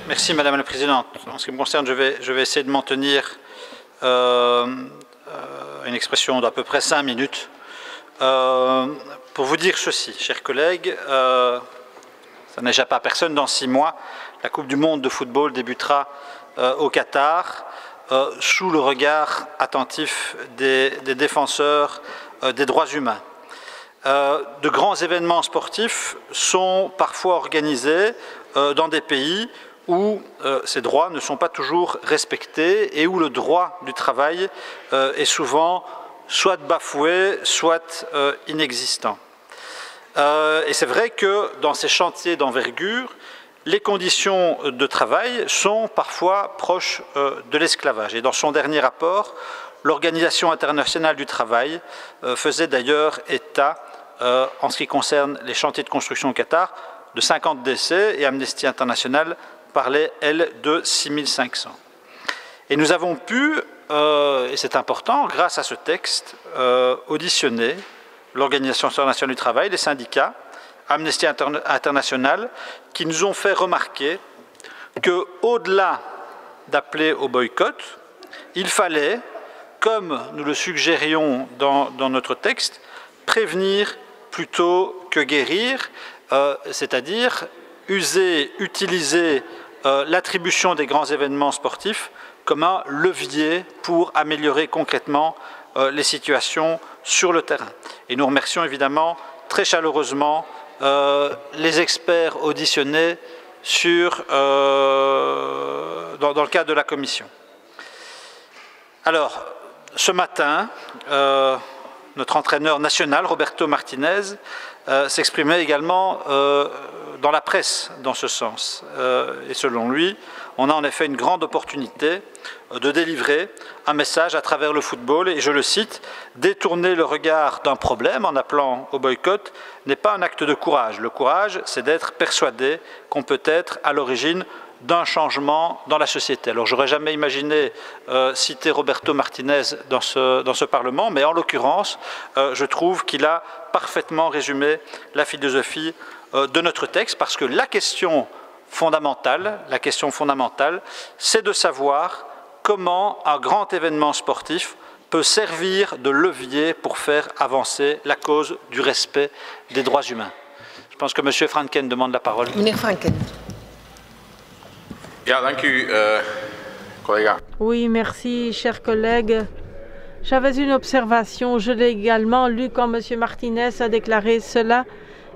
Merci Madame la Présidente. En ce qui me concerne, je vais essayer de m'en tenir une expression d'à peu près 5 minutes. Pour vous dire ceci, chers collègues, ça n'échappe à personne, dans 6 mois, la Coupe du Monde de football débutera au Qatar, sous le regard attentif des défenseurs des droits humains. De grands événements sportifs sont parfois organisés dans des pays où ces droits ne sont pas toujours respectés et où le droit du travail est souvent soit bafoué, soit inexistant. Et c'est vrai que dans ces chantiers d'envergure, les conditions de travail sont parfois proches de l'esclavage. Et dans son dernier rapport, l'Organisation internationale du travail faisait d'ailleurs état, en ce qui concerne les chantiers de construction au Qatar, de 50 décès, et Amnesty International parlait, elle, de 6500. Et nous avons pu, et c'est important, grâce à ce texte, auditionner l'Organisation internationale du travail, les syndicats, Amnesty International, qui nous ont fait remarquer qu'au-delà d'appeler au boycott, il fallait, comme nous le suggérions dans notre texte, prévenir plutôt que guérir, c'est-à-dire utiliser l'attribution des grands événements sportifs comme un levier pour améliorer concrètement les situations sur le terrain. Et nous remercions évidemment très chaleureusement les experts auditionnés dans le cadre de la commission. Alors, ce matin, notre entraîneur national, Roberto Martinez, s'exprimait également dans la presse dans ce sens. Et selon lui, on a en effet une grande opportunité de délivrer un message à travers le football, et je le cite, « Détourner le regard d'un problème en appelant au boycott n'est pas un acte de courage. Le courage, c'est d'être persuadé qu'on peut être à l'origine d'un changement dans la société. » Alors, j'aurais jamais imaginé citer Roberto Martinez dans ce Parlement, mais en l'occurrence, je trouve qu'il a parfaitement résumé la philosophie de notre texte, parce que la question fondamentale, c'est de savoir comment un grand événement sportif peut servir de levier pour faire avancer la cause du respect des droits humains. Je pense que M. Franken demande la parole. Meneer Franken. Ja, dank u, collega. Oui, merci, chers collègues. J'avais une observation, je l'ai également lu quand M. Martinez a déclaré cela,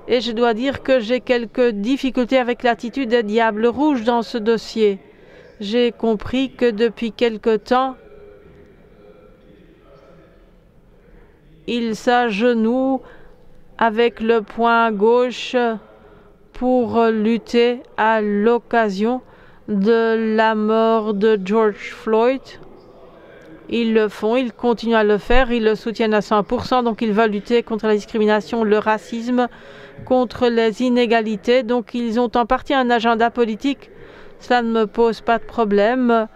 et je dois dire que j'ai quelques difficultés avec l'attitude des Diables Rouges dans ce dossier. J'ai compris que depuis quelque temps, ils s'agenouillent avec le poing gauche pour lutter à l'occasion de la mort de George Floyd. Ils le font, ils continuent à le faire, ils le soutiennent à 100%, donc ils veulent lutter contre la discrimination, le racisme, contre les inégalités. Donc ils ont en partie un agenda politique. Cela ne me pose pas de problème.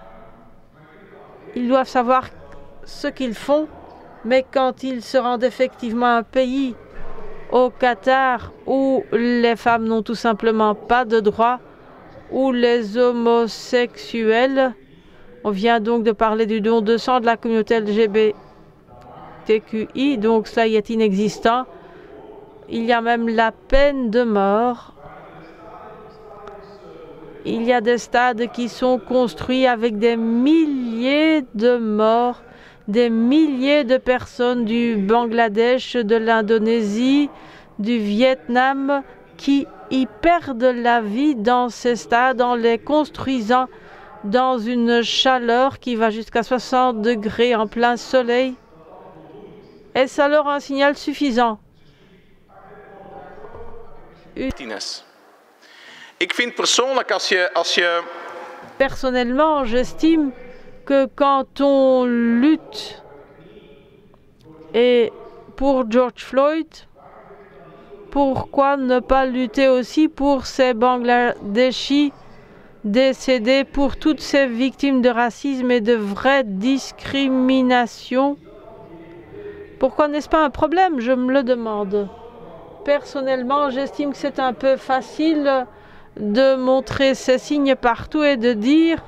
Ils doivent savoir ce qu'ils font, mais quand ils se rendent effectivement à un pays, au Qatar, où les femmes n'ont tout simplement pas de droits, où les homosexuels, on vient donc de parler du don de sang de la communauté LGBTQI, donc cela y est inexistant. Il y a même la peine de mort. Il y a des stades qui sont construits avec des milliers de morts, des milliers de personnes du Bangladesh, de l'Indonésie, du Vietnam, qui y perdent la vie dans ces stades en les construisant dans une chaleur qui va jusqu'à 60 degrés en plein soleil. Est-ce alors un signal suffisant? Personnellement, j'estime que quand on lutte et pour George Floyd, pourquoi ne pas lutter aussi pour ces Bangladeshis décédés, pour toutes ces victimes de racisme et de vraie discrimination? Pourquoi n'est-ce pas un problème? Je me le demande. Personnellement, j'estime que c'est un peu facile de montrer ces signes partout et de dire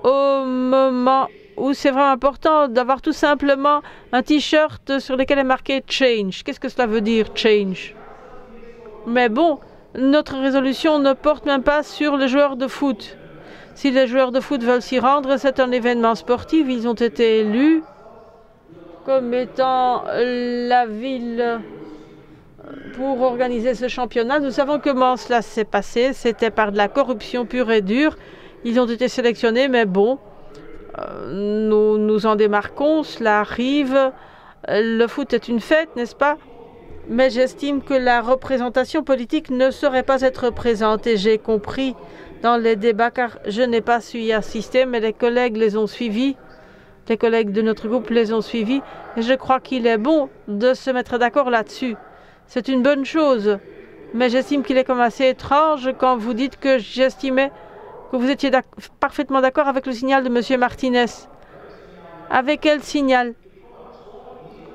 au moment où c'est vraiment important d'avoir tout simplement un t-shirt sur lequel est marqué « Change ». Qu'est-ce que cela veut dire « Change » ? Mais bon, notre résolution ne porte même pas sur les joueurs de foot. Si les joueurs de foot veulent s'y rendre, c'est un événement sportif. Ils ont été élus comme étant la ville pour organiser ce championnat. Nous savons comment cela s'est passé. C'était par de la corruption pure et dure. Ils ont été sélectionnés, mais bon, nous nous en démarquons. Cela arrive. Le foot est une fête, n'est-ce pas? Mais j'estime que la représentation politique ne saurait pas être présente. Et j'ai compris dans les débats, car je n'ai pas su y assister, mais les collègues les ont suivis. Les collègues de notre groupe les ont suivis. Et je crois qu'il est bon de se mettre d'accord là-dessus. C'est une bonne chose. Mais j'estime qu'il est comme assez étrange quand vous dites que j'estimais que vous étiez parfaitement d'accord avec le signal de M. Martinez. Avec quel signal?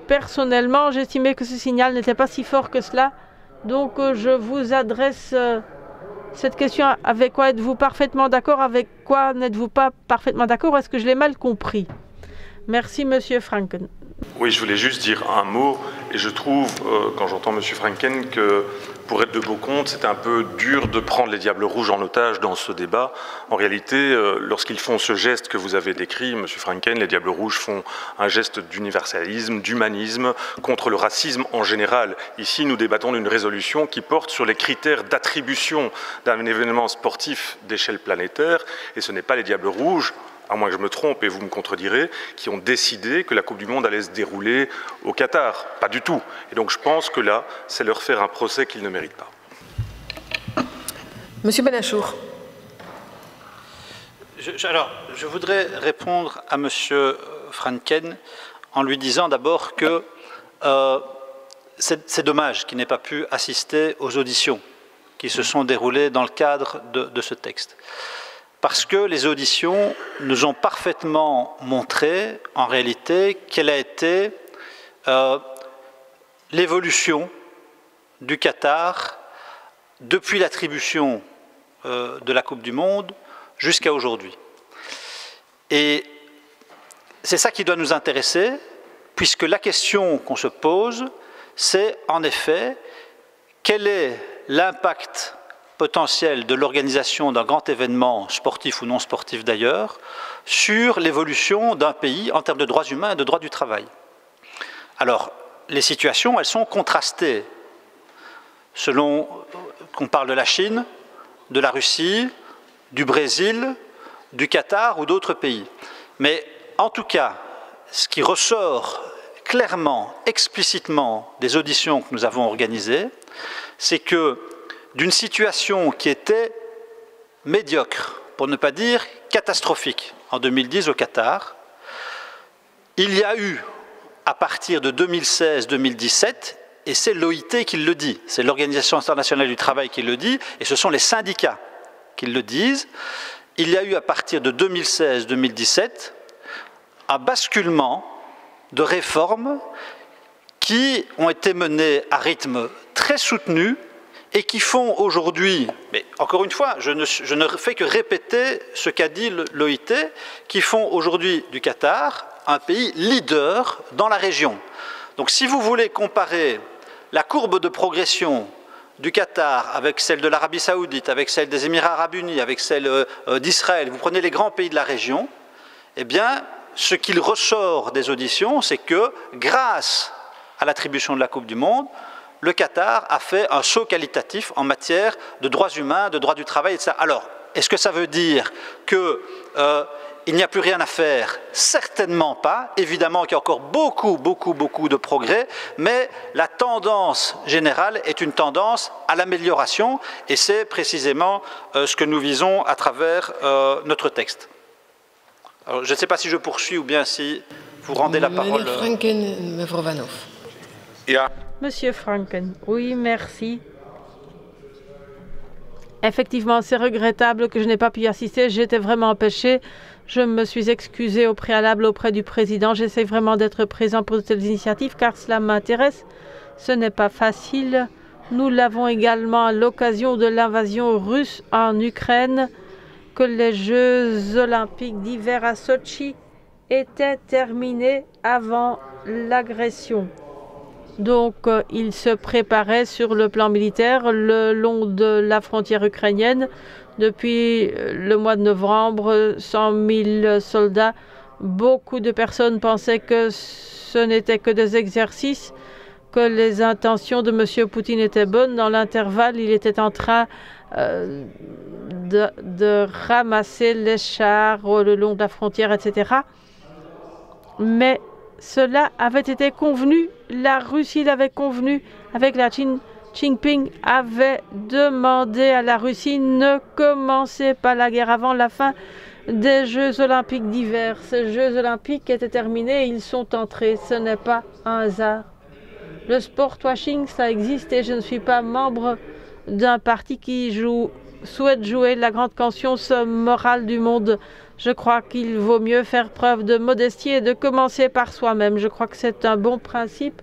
Personnellement, j'estimais que ce signal n'était pas si fort que cela. Donc, je vous adresse cette question. Avec quoi êtes-vous parfaitement d'accord? Avec quoi n'êtes-vous pas parfaitement d'accord? Est-ce que je l'ai mal compris? Merci, Monsieur Franken. Oui, je voulais juste dire un mot. Et je trouve, quand j'entends M. Franken, que pour être de beau compte, c'est un peu dur de prendre les Diables Rouges en otage dans ce débat. En réalité, lorsqu'ils font ce geste que vous avez décrit, M. Franken, les Diables Rouges font un geste d'universalisme, d'humanisme, contre le racisme en général. Ici, nous débattons d'une résolution qui porte sur les critères d'attribution d'un événement sportif d'échelle planétaire. Et ce n'est pas les Diables Rouges, à moins que je me trompe et vous me contredirez, qui ont décidé que la Coupe du Monde allait se dérouler au Qatar. Pas du tout. Et donc je pense que là, c'est leur faire un procès qu'ils ne méritent pas. Monsieur Benachour. Je voudrais répondre à Monsieur Franken en lui disant d'abord que c'est dommage qu'il n'ait pas pu assister aux auditions qui se sont déroulées dans le cadre de ce texte. Parce que les auditions nous ont parfaitement montré, en réalité, quelle a été l'évolution du Qatar depuis l'attribution de la Coupe du Monde jusqu'à aujourd'hui. Et c'est ça qui doit nous intéresser, puisque la question qu'on se pose, c'est en effet quel est l'impact potentiel de l'organisation d'un grand événement sportif ou non sportif d'ailleurs sur l'évolution d'un pays en termes de droits humains et de droits du travail. Alors, les situations, elles sont contrastées selon qu'on parle de la Chine, de la Russie, du Brésil, du Qatar ou d'autres pays. Mais en tout cas, ce qui ressort clairement, explicitement des auditions que nous avons organisées, c'est que d'une situation qui était médiocre, pour ne pas dire catastrophique, en 2010 au Qatar, il y a eu, à partir de 2016-2017, et c'est l'OIT qui le dit, c'est l'Organisation internationale du travail qui le dit, et ce sont les syndicats qui le disent, il y a eu à partir de 2016-2017 un basculement de réformes qui ont été menées à rythme très soutenu et qui font aujourd'hui, mais encore une fois, je ne fais que répéter ce qu'a dit l'OIT, qui font aujourd'hui du Qatar un pays leader dans la région. Donc si vous voulez comparer la courbe de progression du Qatar avec celle de l'Arabie Saoudite, avec celle des Émirats Arabes Unis, avec celle d'Israël, vous prenez les grands pays de la région, eh bien, ce qu'il ressort des auditions, c'est que grâce à l'attribution de la Coupe du Monde, le Qatar a fait un saut qualitatif en matière de droits humains, de droits du travail, etc. Alors, est-ce que ça veut dire qu'il n'y a plus rien à faire? Certainement pas. Évidemment qu'il y a encore beaucoup de progrès, mais la tendance générale est une tendance à l'amélioration, et c'est précisément ce que nous visons à travers notre texte. Alors, je ne sais pas si je poursuis ou bien si vous rendez la parole. Monsieur Franken, oui, merci. Effectivement, c'est regrettable que je n'ai pas pu y assister. J'étais vraiment empêchée. Je me suis excusée au préalable auprès du président. J'essaie vraiment d'être présent pour de telles initiatives car cela m'intéresse. Ce n'est pas facile Nous l'avons également à l'occasion de l'invasion russe en Ukraine, que les Jeux olympiques d'hiver à Sochi étaient terminés avant l'agression. Donc, ils se préparaient sur le plan militaire le long de la frontière ukrainienne. Depuis le mois de novembre, 100 000 soldats. Beaucoup de personnes pensaient que ce n'était que des exercices, que les intentions de M. Poutine étaient bonnes. Dans l'intervalle, il était en train de ramasser les chars le long de la frontière, etc. Mais cela avait été convenu. La Russie l'avait convenu avec la Chine. Xi Jinping avait demandé à la Russie ne commencez pas la guerre avant la fin des Jeux olympiques d'hiver. Ces Jeux olympiques étaient terminés et ils sont entrés. Ce n'est pas un hasard. Le sport washing, ça existe et je ne suis pas membre d'un parti qui souhaite jouer la grande conscience morale du monde. Je crois qu'il vaut mieux faire preuve de modestie et de commencer par soi-même. Je crois que c'est un bon principe.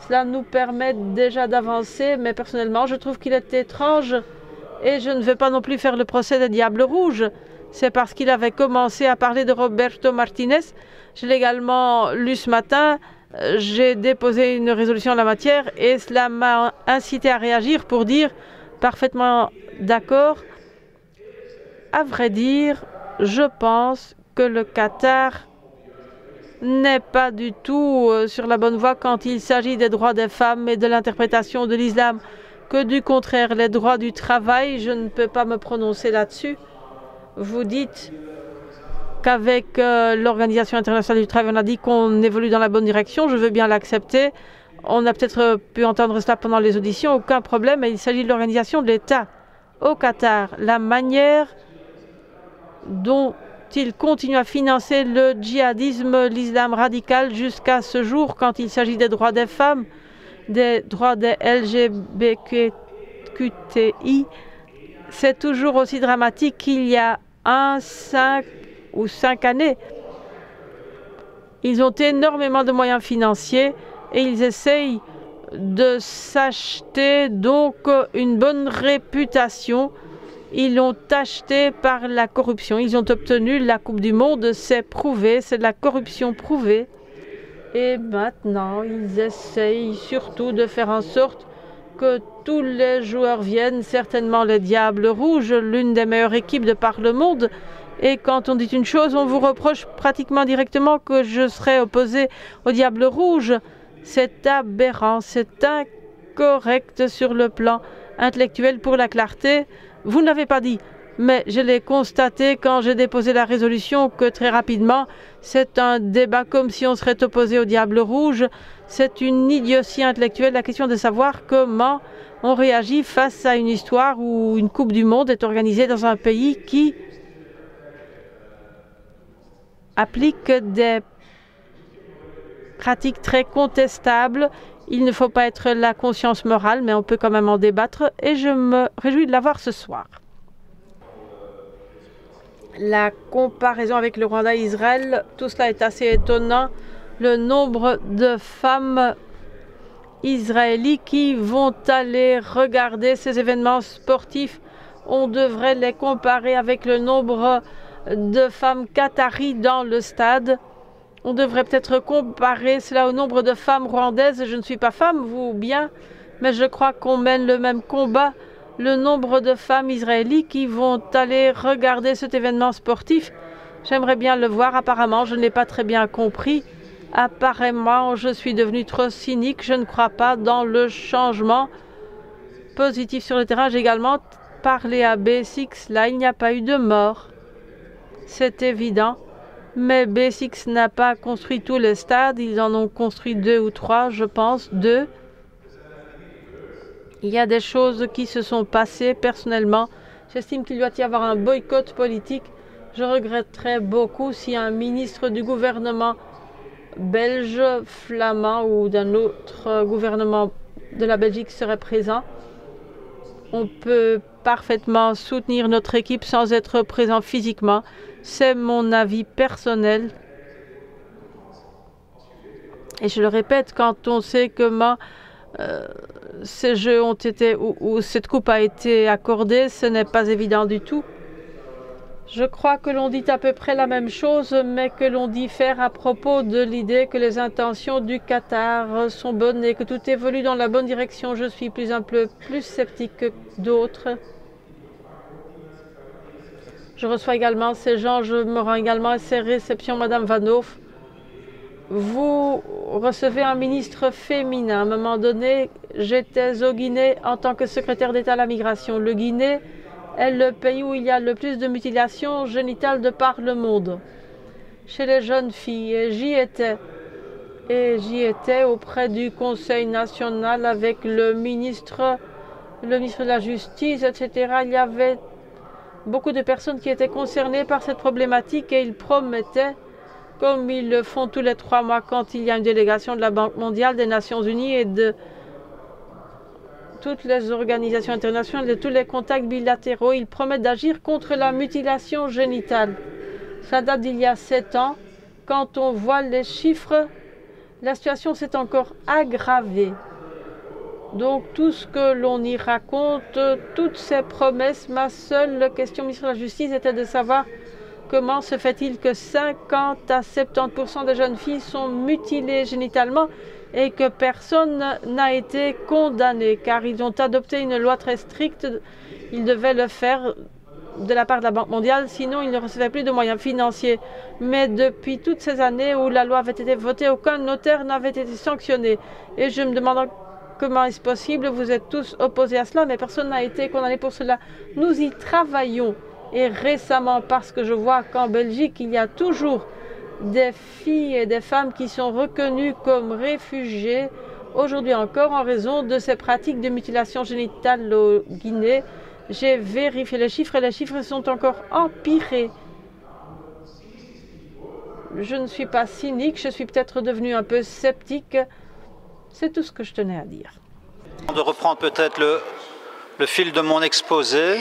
Cela nous permet déjà d'avancer, mais personnellement, je trouve qu'il est étrange et je ne vais pas non plus faire le procès des Diables Rouges. C'est parce qu'il avait commencé à parler de Roberto Martinez. Je l'ai également lu ce matin. J'ai déposé une résolution en la matière et cela m'a incité à réagir pour dire parfaitement d'accord. À vrai dire, je pense que le Qatar n'est pas du tout sur la bonne voie quand il s'agit des droits des femmes et de l'interprétation de l'islam. Que du contraire, les droits du travail, je ne peux pas me prononcer là-dessus. Vous dites qu'avec l'Organisation internationale du travail, on a dit qu'on évolue dans la bonne direction. Je veux bien l'accepter. On a peut-être pu entendre cela pendant les auditions. Aucun problème. Mais il s'agit de l'organisation de l'État au Qatar. La manière dont il continue à financer le djihadisme, l'islam radical jusqu'à ce jour quand il s'agit des droits des femmes, des droits des LGBTQI, c'est toujours aussi dramatique qu'il y a 5 années. Ils ont énormément de moyens financiers et ils essayent de s'acheter donc une bonne réputation. Ils l'ont acheté par la corruption. Ils ont obtenu la Coupe du Monde, c'est prouvé, c'est de la corruption prouvée. Et maintenant, ils essayent surtout de faire en sorte que tous les joueurs viennent, certainement les Diables Rouges, l'une des meilleures équipes de par le monde. Et quand on dit une chose, on vous reproche pratiquement directement que je serais opposé aux Diables Rouges. C'est aberrant, c'est incorrect sur le plan intellectuel. Pour la clarté, vous ne l'avez pas dit, mais je l'ai constaté quand j'ai déposé la résolution que très rapidement, c'est un débat comme si on serait opposé au Diable Rouge. C'est une idiotie intellectuelle, la question de savoir comment on réagit face à une histoire où une Coupe du Monde est organisée dans un pays qui applique des pratiques très contestables. Il ne faut pas être la conscience morale, mais on peut quand même en débattre et je me réjouis de l'avoir ce soir. La comparaison avec le Rwanda et Israël, tout cela est assez étonnant. Le nombre de femmes israéliennes qui vont aller regarder ces événements sportifs, on devrait les comparer avec le nombre de femmes qataries dans le stade. On devrait peut-être comparer cela au nombre de femmes rwandaises. Je ne suis pas femme, vous bien, mais je crois qu'on mène le même combat. Le nombre de femmes israéliennes qui vont aller regarder cet événement sportif, j'aimerais bien le voir. Apparemment, je n'ai pas très bien compris. Apparemment, je suis devenue trop cynique. Je ne crois pas dans le changement positif sur le terrain. J'ai également parlé à B6. Là, il n'y a pas eu de mort. C'est évident. Mais B6 n'a pas construit tous les stades. Ils en ont construit 2 ou 3, je pense. 2. Il y a des choses qui se sont passées personnellement. J'estime qu'il doit y avoir un boycott politique. Je regretterais beaucoup si un ministre du gouvernement belge, flamand ou d'un autre gouvernement de la Belgique serait présent. On peut parfaitement soutenir notre équipe sans être présent physiquement. C'est mon avis personnel. Et je le répète, quand on sait comment ces jeux ont été, où cette coupe a été accordée, ce n'est pas évident du tout. Je crois que l'on dit à peu près la même chose, mais que l'on diffère à propos de l'idée que les intentions du Qatar sont bonnes et que tout évolue dans la bonne direction. Je suis un peu plus sceptique que d'autres. Je reçois également ces gens, je me rends également à ces réceptions, Madame Van Hoof. Vous recevez un ministre féminin. À un moment donné, j'étais au Guinée en tant que secrétaire d'État à la migration. Le Guinée est le pays où il y a le plus de mutilations génitales de par le monde. Chez les jeunes filles, et j'y étais. Et j'y étais auprès du Conseil national avec le ministre de la Justice, etc. Il y avait beaucoup de personnes qui étaient concernées par cette problématique et ils promettaient, comme ils le font tous les 3 mois quand il y a une délégation de la Banque mondiale, des Nations unies et de toutes les organisations internationales, de tous les contacts bilatéraux, ils promettent d'agir contre la mutilation génitale. Ça date d'il y a 7 ans. Quand on voit les chiffres, la situation s'est encore aggravée. Donc tout ce que l'on y raconte, toutes ces promesses, ma seule question, ministre de la Justice, était de savoir comment se fait-il que 50 à 70% des jeunes filles sont mutilées génitalement et que personne n'a été condamné, car ils ont adopté une loi très stricte. Ils devaient le faire de la part de la Banque mondiale, sinon ils ne recevaient plus de moyens financiers. Mais depuis toutes ces années où la loi avait été votée, aucun notaire n'avait été sanctionné. Et je me demande comment est-ce possible, vous êtes tous opposés à cela, mais personne n'a été condamné pour cela. Nous y travaillons. Et récemment, parce que je vois qu'en Belgique, il y a toujours des filles et des femmes qui sont reconnues comme réfugiées, aujourd'hui encore, en raison de ces pratiques de mutilation génitale au Guinée. J'ai vérifié les chiffres et les chiffres sont encore empirés. Je ne suis pas cynique, je suis peut-être devenu un peu sceptique. C'est tout ce que je tenais à dire. De reprendre peut-être le fil de mon exposé.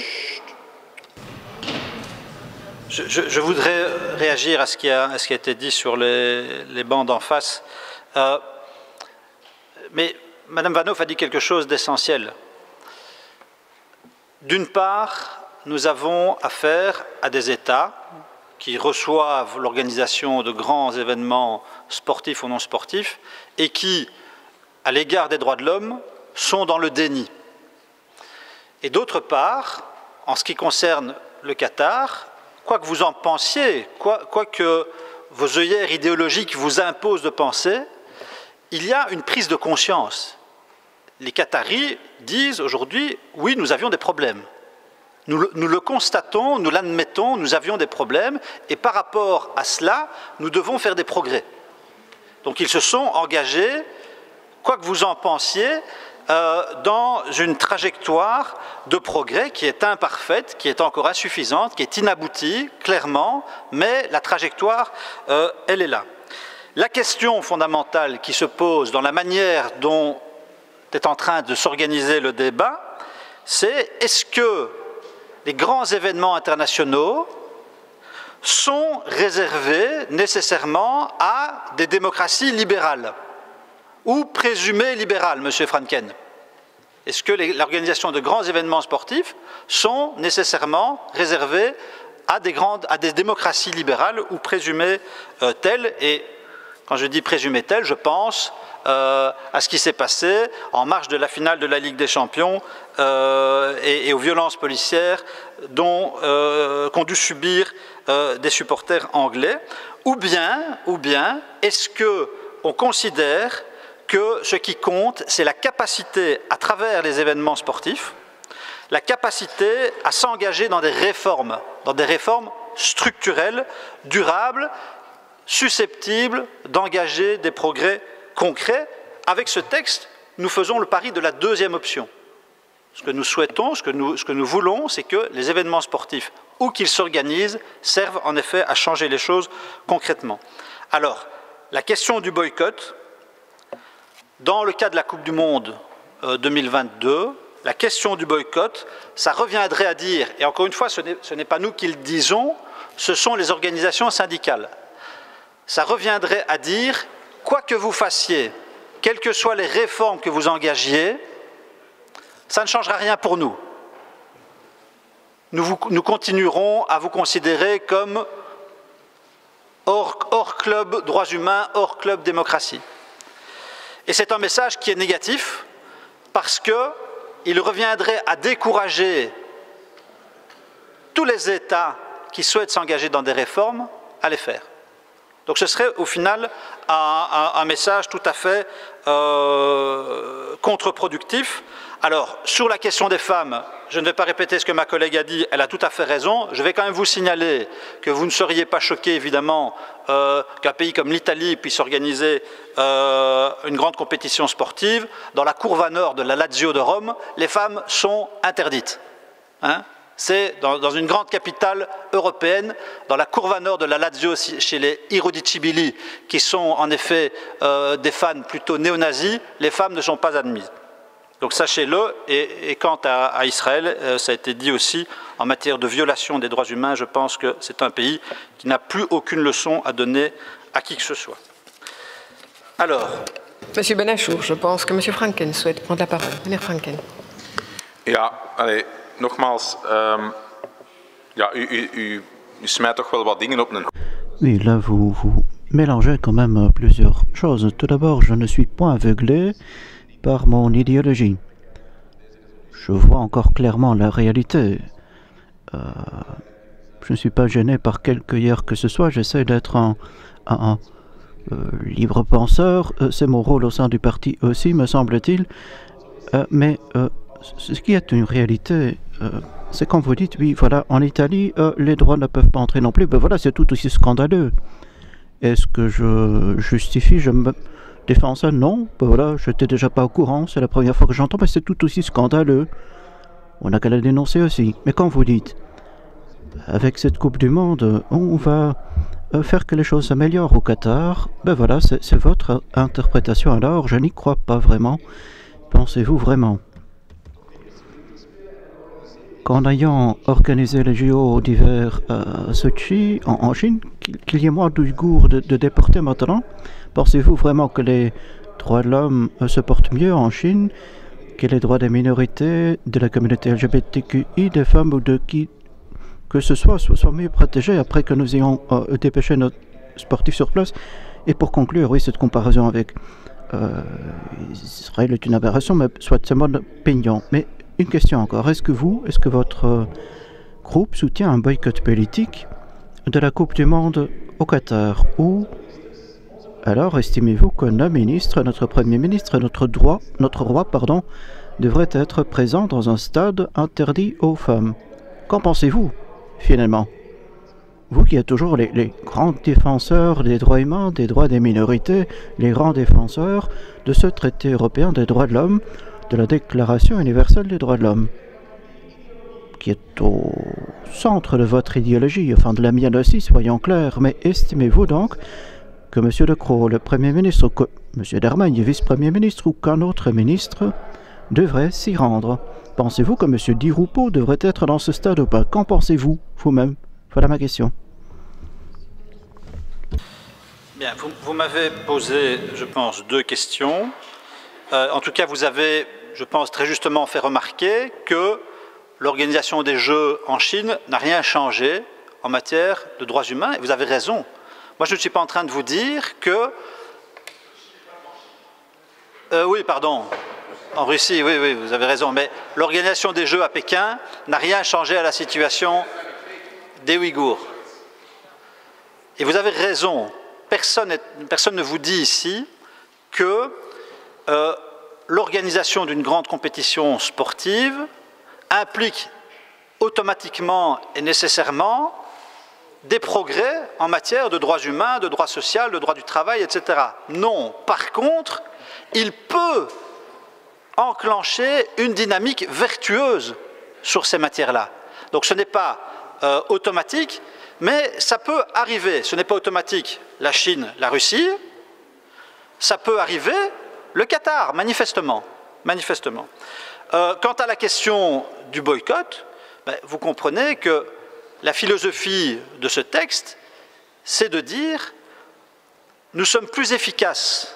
Je voudrais réagir à ce qui a été dit sur les bancs d'en face. Mais Mme Van Hoof a dit quelque chose d'essentiel. D'une part, nous avons affaire à des États qui reçoivent l'organisation de grands événements sportifs ou non sportifs et qui, à l'égard des droits de l'homme, sont dans le déni. Et d'autre part, en ce qui concerne le Qatar, quoi que vous en pensiez, quoi que vos œillères idéologiques vous imposent de penser, il y a une prise de conscience. Les Qataris disent aujourd'hui, oui, nous avions des problèmes. Nous le constatons, nous l'admettons, nous avions des problèmes, et par rapport à cela, nous devons faire des progrès. Donc ils se sont engagés, quoi que vous en pensiez, dans une trajectoire de progrès qui est imparfaite, qui est encore insuffisante, qui est inaboutie, clairement, mais la trajectoire, elle est là. La question fondamentale qui se pose dans la manière dont est en train de s'organiser le débat, c'est est-ce que les grands événements internationaux sont réservés nécessairement à des démocraties libérales ou présumées libérales, M. Franken? Est-ce que l'organisation de grands événements sportifs sont nécessairement réservés à des démocraties libérales ou présumées telles? Et quand je dis présumées telles, je pense à ce qui s'est passé en marge de la finale de la Ligue des Champions et aux violences policières qu'ont dû subir des supporters anglais. Ou bien est-ce qu'on considère que ce qui compte, c'est la capacité, à travers les événements sportifs, la capacité à s'engager dans des réformes structurelles, durables, susceptibles d'engager des progrès concrets? Avec ce texte, nous faisons le pari de la deuxième option. Ce que nous souhaitons, ce que nous voulons, c'est que les événements sportifs, où qu'ils s'organisent, servent en effet à changer les choses concrètement. Alors, la question du boycott, dans le cas de la Coupe du Monde 2022, la question du boycott, ça reviendrait à dire, et encore une fois, ce n'est pas nous qui le disons, ce sont les organisations syndicales. Ça reviendrait à dire, quoi que vous fassiez, quelles que soient les réformes que vous engagiez, ça ne changera rien pour nous. Nous continuerons à vous considérer comme hors club droits humains, hors club démocratie. Et c'est un message qui est négatif parce qu'il reviendrait à décourager tous les États qui souhaitent s'engager dans des réformes à les faire. Donc ce serait au final un message tout à fait contre-productif. Alors, sur la question des femmes, je ne vais pas répéter ce que ma collègue a dit, elle a tout à fait raison. Je vais quand même vous signaler que vous ne seriez pas choqués, évidemment, qu'un pays comme l'Italie puisse organiser une grande compétition sportive. Dans la courva nord de la Lazio de Rome, les femmes sont interdites. Hein ? C'est dans une grande capitale européenne, dans la courva nord de la Lazio, chez les Irodicibili, qui sont en effet des fans plutôt néo-nazis, les femmes ne sont pas admises. Donc sachez-le, et quant à Israël, ça a été dit aussi, en matière de violation des droits humains, je pense que c'est un pays qui n'a plus aucune leçon à donner à qui que ce soit. Alors. Monsieur Benachour, je pense que Monsieur Franken souhaite prendre la parole. Meneer Franken. Ja, allez, nogmaals, ja, u smijt toch wel wat dingen op een... Oui, là vous mélangez quand même plusieurs choses. Tout d'abord, je ne suis pas aveuglé par mon idéologie. Je vois encore clairement la réalité. Je ne suis pas gêné par quelque hier que ce soit. J'essaie d'être un libre penseur. C'est mon rôle au sein du parti aussi, me semble-t-il. Mais ce qui est une réalité, c'est quand vous dites, oui, voilà, en Italie, les droits ne peuvent pas entrer non plus. Ben voilà, c'est tout aussi scandaleux. Est-ce que je justifie, je me défends ça? Non, ben voilà, je n'étais déjà pas au courant, c'est la première fois que j'entends, mais c'est tout aussi scandaleux. On n'a qu'à la dénoncer aussi. Mais quand vous dites, avec cette Coupe du Monde, on va faire que les choses s'améliorent au Qatar, ben voilà, c'est votre interprétation alors, je n'y crois pas vraiment. Pensez-vous vraiment qu'en ayant organisé les JO d'hiver à Sochi, en Chine, qu'il y ait moins d'Ouïghours de déportés maintenant, pensez-vous vraiment que les droits de l'homme se portent mieux en Chine que les droits des minorités, de la communauté LGBTQI, des femmes ou de qui que ce soit, soient mieux protégés après que nous ayons dépêché nos sportifs sur place? Et pour conclure, oui, cette comparaison avec Israël est une aberration, mais soit c'est mon opinion. Mais une question encore, est-ce que votre groupe soutient un boycott politique de la Coupe du Monde au Qatar? Ou alors estimez-vous que nos ministres, notre Premier ministre, notre roi, devrait être présent dans un stade interdit aux femmes? Qu'en pensez-vous, finalement? Vous qui êtes toujours les grands défenseurs des droits humains, des droits des minorités, les grands défenseurs de ce traité européen des droits de l'homme, de la Déclaration universelle des droits de l'homme, qui est au centre de votre idéologie, enfin de la mienne aussi, soyons clairs. Mais estimez-vous donc que M. De Croo, le Premier ministre, ou que M. Darmanin, vice-premier ministre, ou qu'un autre ministre devrait s'y rendre? Pensez-vous que M. Di Rupo devrait être dans ce stade ou pas? Qu'en pensez-vous, vous-même? Voilà ma question. Bien, vous m'avez posé, je pense, deux questions. En tout cas, vous avez, je pense, très justement fait remarquer que l'organisation des Jeux en Chine n'a rien changé en matière de droits humains, et vous avez raison. Moi, je ne suis pas en train de vous dire que... oui, pardon. En Russie, oui, vous avez raison. Mais l'organisation des Jeux à Pékin n'a rien changé à la situation des Ouïghours. Et vous avez raison. Personne ne vous dit ici que l'organisation d'une grande compétition sportive implique automatiquement et nécessairement des progrès en matière de droits humains, de droits sociaux, de droits du travail, etc. Non. Par contre, il peut enclencher une dynamique vertueuse sur ces matières-là. Donc ce n'est pas automatique, mais ça peut arriver. Ce n'est pas automatique la Chine, la Russie, ça peut arriver le Qatar, manifestement. Quant à la question du boycott, vous comprenez que la philosophie de ce texte, c'est de dire nous sommes plus efficaces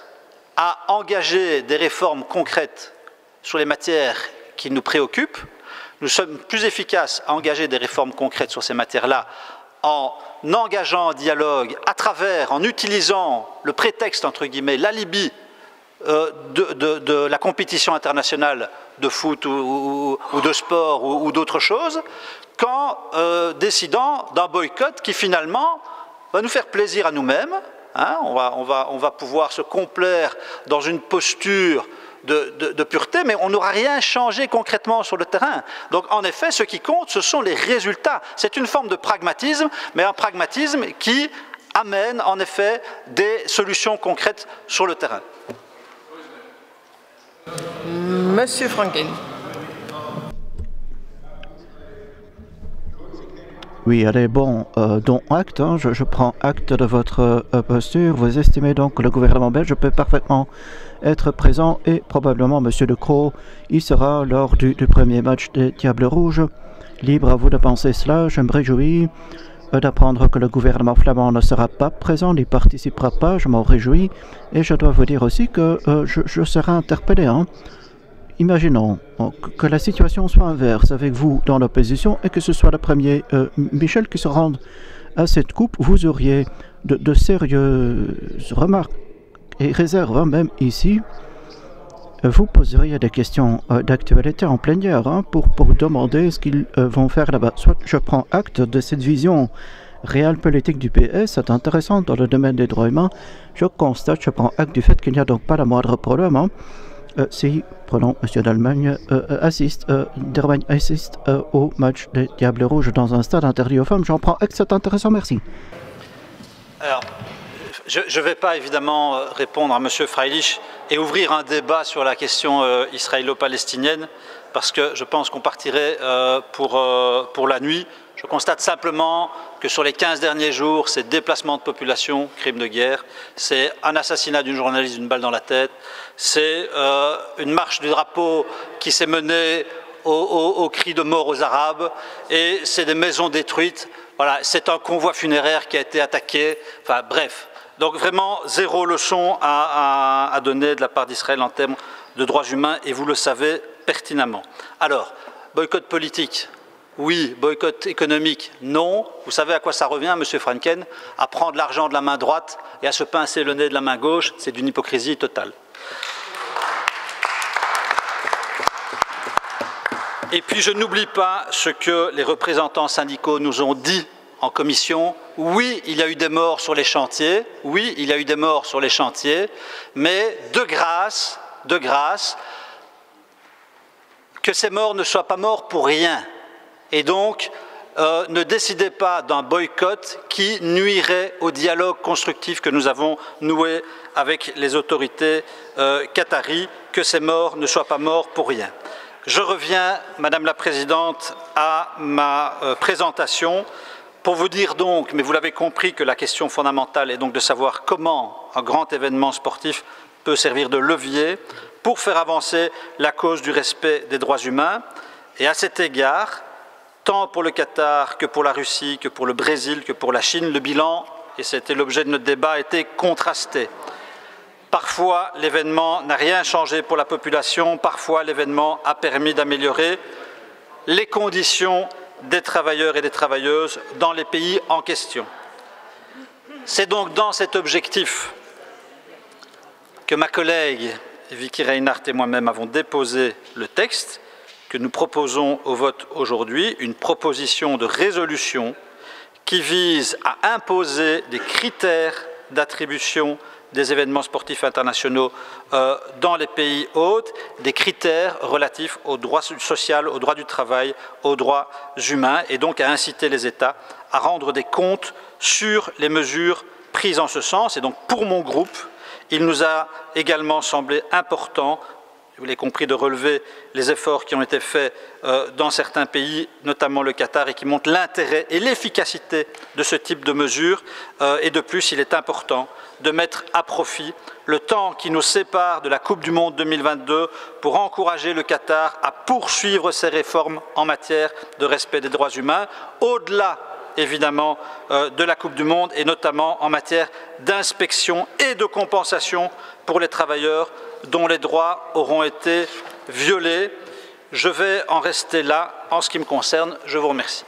à engager des réformes concrètes sur les matières qui nous préoccupent. Nous sommes plus efficaces à engager des réformes concrètes sur ces matières-là en engageant un dialogue à travers, en utilisant le prétexte, entre guillemets, l'alibi de la compétition internationale de foot ou de sport ou d'autres choses, qu'en décidant d'un boycott qui finalement va nous faire plaisir à nous-mêmes. Hein, on va pouvoir se complaire dans une posture de pureté, mais on n'aura rien changé concrètement sur le terrain. Donc en effet, ce qui compte, ce sont les résultats. C'est une forme de pragmatisme, mais un pragmatisme qui amène en effet des solutions concrètes sur le terrain. Monsieur Franken. Oui, allez, bon, dont acte, hein, je prends acte de votre posture. Vous estimez donc que le gouvernement belge peut parfaitement être présent et probablement M. De Croo y sera lors du premier match des Diables Rouges. Libre à vous de penser cela. Je me réjouis d'apprendre que le gouvernement flamand ne sera pas présent, n'y participera pas. Je m'en réjouis et je dois vous dire aussi que je serai interpellé. Hein. Imaginons que la situation soit inverse avec vous dans l'opposition et que ce soit le premier Michel qui se rende à cette coupe. Vous auriez de sérieuses remarques et réserves, hein, même ici. Vous poseriez des questions d'actualité en plénière hein, pour demander ce qu'ils vont faire là-bas. Soit je prends acte de cette vision réelle politique du PS, c'est intéressant dans le domaine des droits humains. Je constate, je prends acte du fait qu'il n'y a donc pas la moindre problème. Hein. Si, prenons M. d'Allemagne, assiste au match des Diables Rouges dans un stade interdit aux femmes, j'en prends acte, c'est intéressant, merci. Alors, je ne vais pas évidemment répondre à M. Freilich et ouvrir un débat sur la question israélo-palestinienne, parce que je pense qu'on partirait pour la nuit. Je constate simplement que sur les 15 derniers jours, c'est déplacement de population, crime de guerre, c'est un assassinat d'une journaliste d'une balle dans la tête, c'est une marche du drapeau qui s'est menée au cri de mort aux Arabes, et c'est des maisons détruites. Voilà, c'est un convoi funéraire qui a été attaqué. Enfin bref, donc vraiment zéro leçon à donner de la part d'Israël en termes de droits humains, et vous le savez pertinemment. Alors, boycott politique. Oui, boycott économique, non. Vous savez à quoi ça revient, M. Franken? À prendre l'argent de la main droite et à se pincer le nez de la main gauche, c'est d'une hypocrisie totale. Et puis je n'oublie pas ce que les représentants syndicaux nous ont dit en commission. Oui, il y a eu des morts sur les chantiers, oui, il y a eu des morts sur les chantiers, mais de grâce, que ces morts ne soient pas morts pour rien. Et donc, ne décidez pas d'un boycott qui nuirait au dialogue constructif que nous avons noué avec les autorités qataries, que ces morts ne soient pas morts pour rien. Je reviens, Madame la Présidente, à ma présentation pour vous dire donc, mais vous l'avez compris, que la question fondamentale est donc de savoir comment un grand événement sportif peut servir de levier pour faire avancer la cause du respect des droits humains. Et à cet égard, tant pour le Qatar que pour la Russie, que pour le Brésil, que pour la Chine, le bilan, et c'était l'objet de notre débat, était contrasté. Parfois, l'événement n'a rien changé pour la population, parfois l'événement a permis d'améliorer les conditions des travailleurs et des travailleuses dans les pays en question. C'est donc dans cet objectif que ma collègue Vicky Reinhardt et moi-même avons déposé le texte que nous proposons au vote aujourd'hui, une proposition de résolution qui vise à imposer des critères d'attribution des événements sportifs internationaux dans les pays hôtes, des critères relatifs aux droits sociaux, aux droits du travail, aux droits humains, et donc à inciter les États à rendre des comptes sur les mesures prises en ce sens. Et donc pour mon groupe, il nous a également semblé important, vous l'avez compris, de relever les efforts qui ont été faits dans certains pays, notamment le Qatar, et qui montrent l'intérêt et l'efficacité de ce type de mesures. Et de plus, il est important de mettre à profit le temps qui nous sépare de la Coupe du Monde 2022 pour encourager le Qatar à poursuivre ses réformes en matière de respect des droits humains, au-delà évidemment de la Coupe du Monde et notamment en matière d'inspection et de compensation pour les travailleurs dont les droits auront été violés. Je vais en rester là en ce qui me concerne. Je vous remercie.